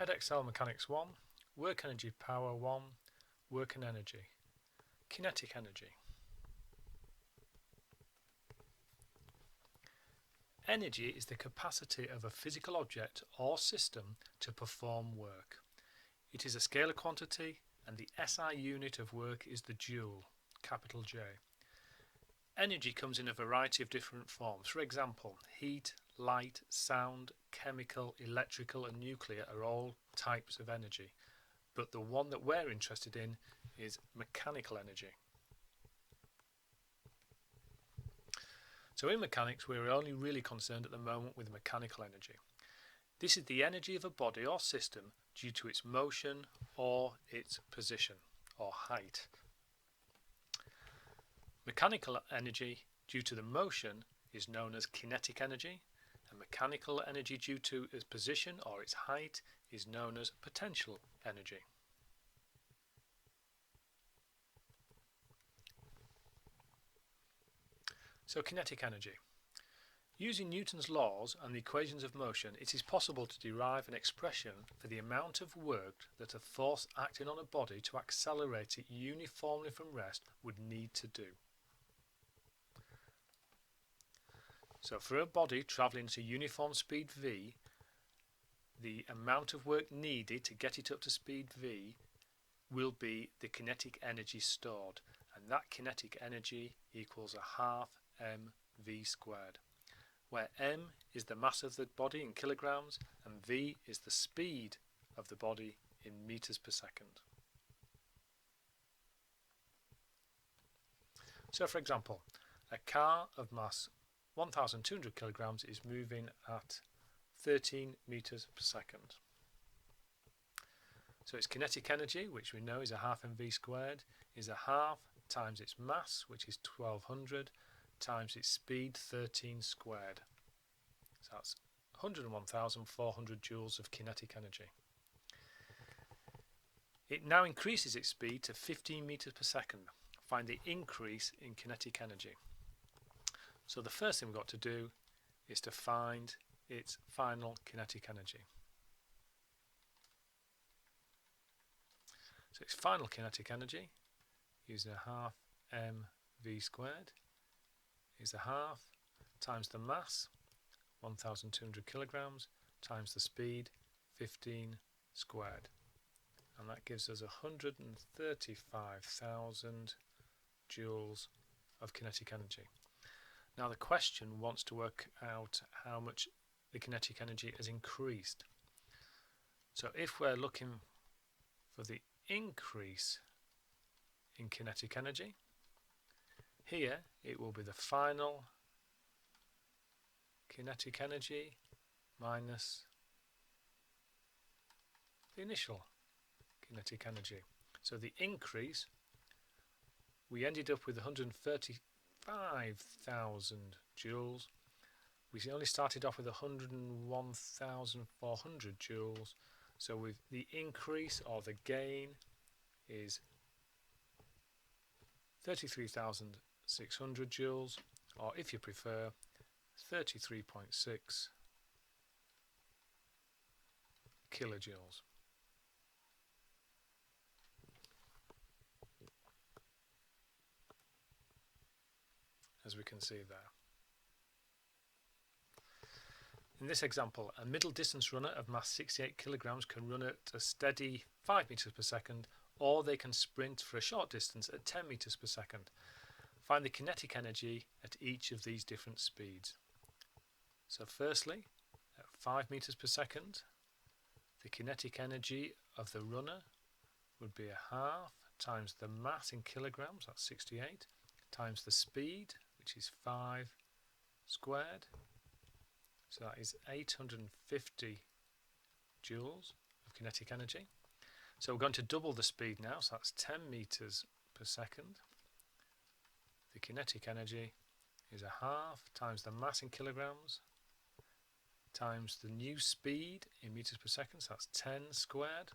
EDX Mechanics 1, Work Energy Power 1, Work and Energy. Kinetic Energy. Energy is the capacity of a physical object or system to perform work. It is a scalar quantity and the SI unit of work is the joule, capital J. Energy comes in a variety of different forms. For example, heat, light, sound, chemical, electrical and nuclear are all types of energy. But the one that we're interested in is mechanical energy. So in mechanics, we're only really concerned at the moment with mechanical energy. This is the energy of a body or system due to its motion or its position or height. Mechanical energy due to the motion is known as kinetic energy, and mechanical energy due to its position or its height is known as potential energy. So kinetic energy. Using Newton's laws and the equations of motion, it is possible to derive an expression for the amount of work that a force acting on a body to accelerate it uniformly from rest would need to do. So for a body travelling at a uniform speed v, the amount of work needed to get it up to speed v will be the kinetic energy stored, and that kinetic energy equals a half mv squared, where m is the mass of the body in kilograms and v is the speed of the body in meters per second. So for example, a car of mass 1,200 kilograms is moving at 13 meters per second. So its kinetic energy, which we know is a half mv squared, is a half times its mass, which is 1200, times its speed, 13 squared. So that's 101,400 joules of kinetic energy. It now increases its speed to 15 meters per second. Find the increase in kinetic energy. So the first thing we've got to do is to find its final kinetic energy. So its final kinetic energy, using a half mv squared, is a half times the mass, 1,200 kilograms, times the speed, 15 squared. And that gives us 135,000 joules of kinetic energy. Now the question wants to work out how much the kinetic energy has increased. So if we're looking for the increase in kinetic energy, here it will be the final kinetic energy minus the initial kinetic energy. So the increase, we ended up with 135,000 joules. We only started off with 101,400 joules. So with the increase or the gain is 33,600 joules, or if you prefer, 33.6 kilojoules. As we can see there. In this example, a middle distance runner of mass 68 kilograms can run at a steady 5 meters per second, or they can sprint for a short distance at 10 meters per second. Find the kinetic energy at each of these different speeds. So firstly, at 5 meters per second, the kinetic energy of the runner would be a half times the mass in kilograms, that's 68, times the speed, which is 5 squared. So that is 850 joules of kinetic energy. So we're going to double the speed now, so that's 10 meters per second. The kinetic energy is a half times the mass in kilograms times the new speed in meters per second, so that's 10 squared,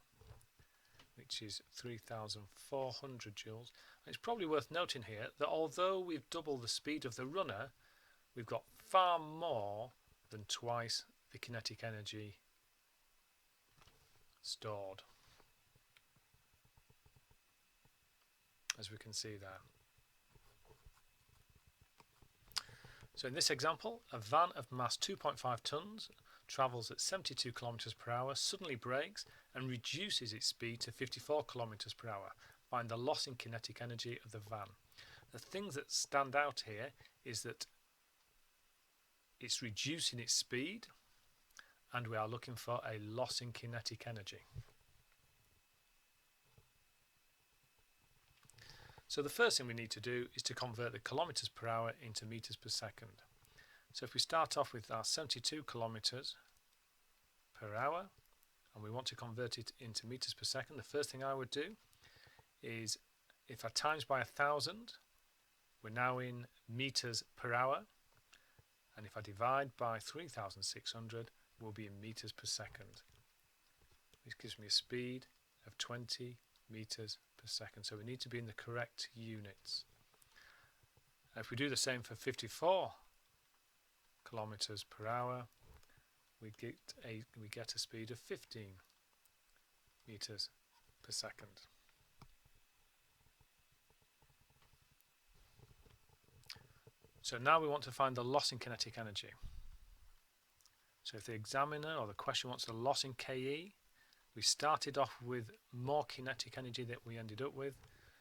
which is 3,400 joules. And it's probably worth noting here that although we've doubled the speed of the runner, we've got far more than twice the kinetic energy stored, as we can see there. So in this example, a van of mass 2.5 tons travels at 72 kilometers per hour, suddenly brakes and reduces its speed to 54 kilometers per hour. Find the loss in kinetic energy of the van. The things that stand out here is that it's reducing its speed, and we are looking for a loss in kinetic energy. So the first thing we need to do is to convert the kilometers per hour into meters per second. So if we start off with our 72 kilometers per hour and we want to convert it into meters per second, the first thing I would do is, if I times by 1,000, we're now in meters per hour, and if I divide by 3,600, we'll be in meters per second. This gives me a speed of 20 meters per second, so we need to be in the correct units. If we do the same for 54 kilometers per hour, we get a speed of 15 meters per second. So now we want to find the loss in kinetic energy. So if the examiner or the question wants the loss in KE, we started off with more kinetic energy that we ended up with.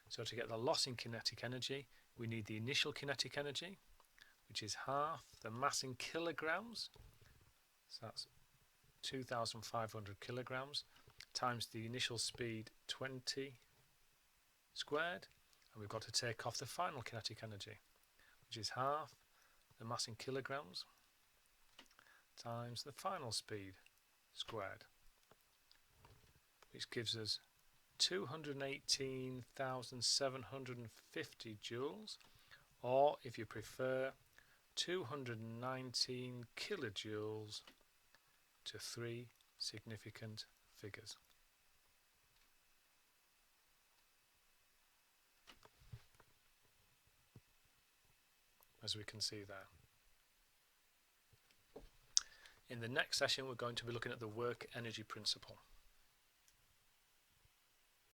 So to get the loss in kinetic energy, we need the initial kinetic energy, which is half the mass in kilograms. So that's 2,500 kilograms times the initial speed 20 squared, and we've got to take off the final kinetic energy, which is half the mass in kilograms times the final speed squared, which gives us 218,750 joules, or if you prefer 219 kilojoules, to three significant figures. As we can see there. In the next session, we're going to be looking at the work energy principle.